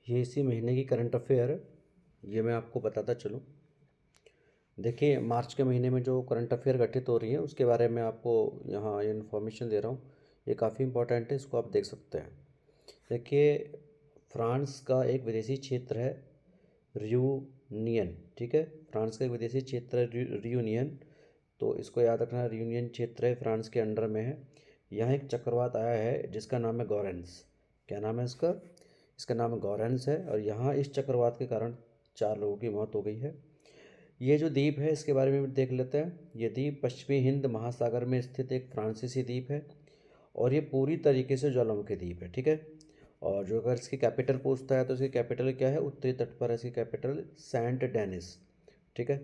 ये इसी महीने की करंट अफेयर है, ये मैं आपको बताता चलूँ। देखिए, मार्च के महीने में जो करंट अफेयर गठित हो रही है उसके बारे में आपको यहाँ ये इन्फॉर्मेशन दे रहा हूँ। ये काफ़ी इंपॉर्टेंट है, इसको आप देख सकते हैं। देखिए, फ्रांस का एक विदेशी क्षेत्र है रियूनियन, ठीक है। फ्रांस का एक विदेशी क्षेत्र है रियूनियन, तो इसको याद रखना। रियूनियन क्षेत्र है, फ्रांस के अंडर में है। यहाँ एक चक्रवात आया है जिसका नाम है गॉरेंस। क्या नाम है इसका? इसका नाम गॉरेंस है, और यहाँ इस चक्रवात के कारण 4 लोगों की मौत हो गई है। ये जो द्वीप है इसके बारे में भी देख लेते हैं। ये द्वीप पश्चिमी हिंद महासागर में स्थित एक फ्रांसीसी द्वीप है, और ये पूरी तरीके से ज्वालामुखी द्वीप है, ठीक है। और जो अगर इसकी कैपिटल पूछता है तो इसकी कैपिटल क्या है? उत्तरी तट पर है इसकी कैपिटल सेंट डेनिस, ठीक है।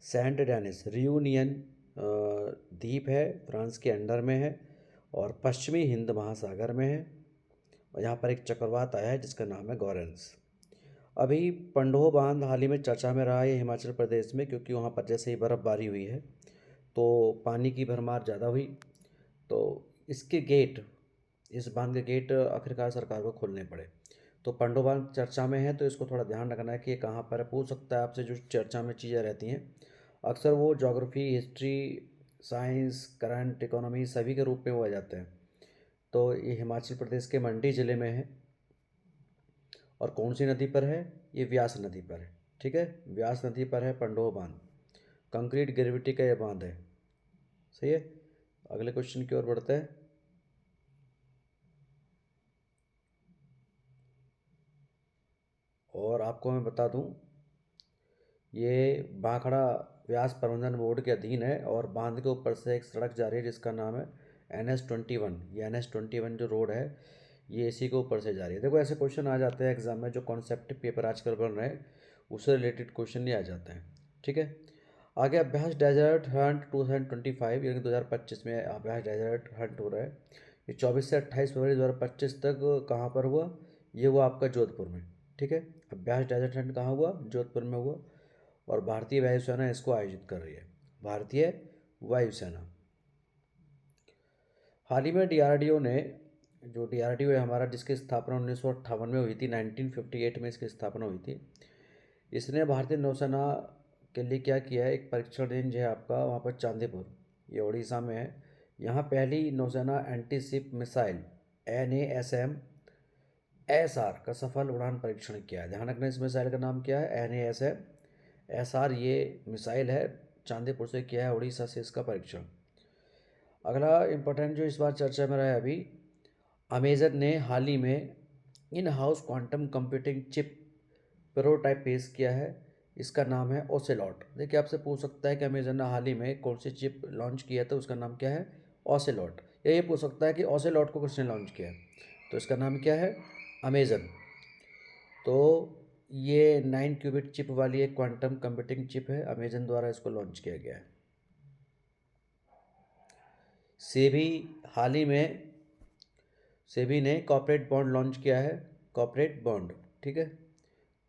सेंट डेनिस रियूनियन द्वीप है, फ्रांस के अंडर में है और पश्चिमी हिंद महासागर में है। और यहाँ पर एक चक्रवात आया है जिसका नाम है गॉरेंस। अभी पंडोह बांध हाल ही में चर्चा में रहा है हिमाचल प्रदेश में, क्योंकि वहाँ पर जैसे ही बर्फ़बारी हुई है तो पानी की भरमार ज़्यादा हुई, तो इसके गेट, इस बांध के गेट आखिरकार सरकार को खोलने पड़े। तो पंडोह बांध चर्चा में है, तो इसको थोड़ा ध्यान रखना है कि ये कहाँ पर है। पूछ सकता है आपसे, जो चर्चा में चीज़ें रहती हैं अक्सर वो geography, history, science, current, economy सभी के रूप में वो आ जाते हैं। तो ये हिमाचल प्रदेश के मंडी ज़िले में है। और कौन सी नदी पर है? ये व्यास नदी पर है, ठीक है। व्यास नदी पर है पंडोह बांध। कंक्रीट ग्रेविटी का ये बांध है, सही है। अगले क्वेश्चन की ओर बढ़ते हैं। और आपको मैं बता दूं, ये भाखड़ा व्यास प्रबंधन बोर्ड के अधीन है, और बांध के ऊपर से एक सड़क जा रही है जिसका नाम है NH21। ये NH21 जो रोड है ये इसी के ऊपर से जा रही है। देखो, ऐसे क्वेश्चन आ जाते हैं एग्जाम में, जो कॉन्सेप्ट पेपर आजकल बन रहे हैं उससे रिलेटेड क्वेश्चन ही आ जाते हैं, ठीक है। आगे अभ्यास डेजर्ट हंट 2025, यानी 2025 में अभ्यास डेजर्ट हंट हो रहा है। ये 24 से 28 फरवरी 2025 तक कहाँ पर हुआ? ये हुआ आपका जोधपुर में, ठीक है। अभ्यास डेजर्ट हंट कहाँ हुआ? जोधपुर में हुआ। और भारतीय वायुसेना इसको आयोजित कर रही है, भारतीय वायुसेना। हाल ही में DRDO ने, जो DRDO है हमारा, जिसकी स्थापना 1958 में हुई थी, 1958 में इसकी स्थापना हुई थी। इसने भारतीय नौसेना के लिए क्या किया है? एक परीक्षण रेंज है आपका वहाँ पर चांदीपुर, ये उड़ीसा में है। यहाँ पहली नौसेना anti ship missile NASM SR का सफल उड़ान परीक्षण किया है। ध्यान रखना, इस मिसाइल का नाम क्या है? NASM SR ये मिसाइल है, चांदीपुर से किया है उड़ीसा से इसका परीक्षण। अगला इम्पोर्टेंट जो इस बार चर्चा में रहा है, अभी अमेजन ने हाल ही में in house quantum computing chip prototype पेश किया है। इसका नाम है ओसेलॉट। देखिए, आपसे पूछ सकता है कि अमेजन ने हाल ही में कौन सी चिप लॉन्च किया है, तो उसका नाम क्या है? ओसेलॉट। या ये पूछ सकता है कि ओसेलॉट को किसने लॉन्च किया है, तो इसका नाम क्या है? अमेजन। तो ये 9 क्यूबिट चिप वाली एक क्वांटम कंप्यूटिंग चिप है, अमेजन द्वारा इसको लॉन्च किया गया है। सेबी हाल ही में, सेबी ने कॉर्पोरेट बॉन्ड लॉन्च किया है, कॉर्पोरेट बॉन्ड, ठीक है।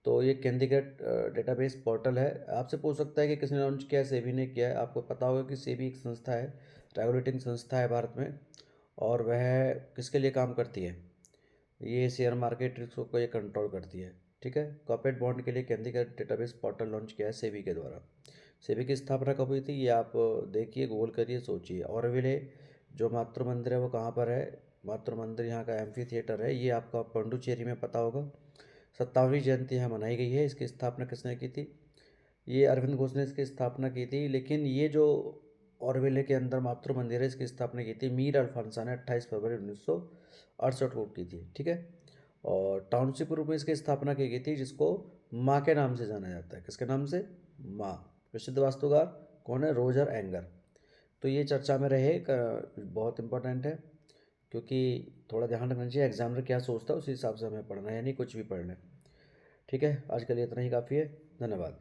तो ये केंद्रीकृत डेटाबेस पोर्टल है। आपसे पूछ सकता है कि किसने लॉन्च किया है? सेबी ने किया है। आपको पता होगा कि सेबी एक संस्था है, रेगुलेटिंग संस्था है भारत में, और वह किसके लिए काम करती है? ये शेयर मार्केट रिस्क को ये कंट्रोल करती है, ठीक है। कॉर्पोरेट बॉन्ड के लिए केंद्रीकृत डेटाबेस पोर्टल लॉन्च किया है सेबी के द्वारा। सेबी की स्थापना कब हुई थी? ये आप देखिए, गूगल करिए, सोचिए। ऑरोविले जो मातृ मंदिर है वो कहाँ पर है? मातृ मंदिर यहाँ का एम्फी थिएटर है, ये आपका पौंडुचेरी में पता होगा। 57वीं जयंती यहाँ मनाई गई है। इसकी स्थापना किसने की थी? ये अरविंद घोष ने इसकी स्थापना की थी। लेकिन ये जो ऑरोविले के अंदर मातृ मंदिर है, इसकी स्थापना की थी मीर अल्फांसा ने 28 फरवरी 1968 को की थी, ठीक है। और टाउनशिप रूप में इसकी स्थापना की गई थी, जिसको माँ के नाम से जाना जाता है। किसके नाम से? माँ। प्रसिद्ध वास्तुकार कौन है? Roger anger. तो ये चर्चा में रहे, बहुत इंपॉर्टेंट है, क्योंकि थोड़ा ध्यान रखना चाहिए एग्जामिनर क्या सोचता है उसी हिसाब से हमें पढ़ना है, यानी कुछ भी पढ़ लें, ठीक है। आज के लिए इतना ही काफ़ी है। धन्यवाद।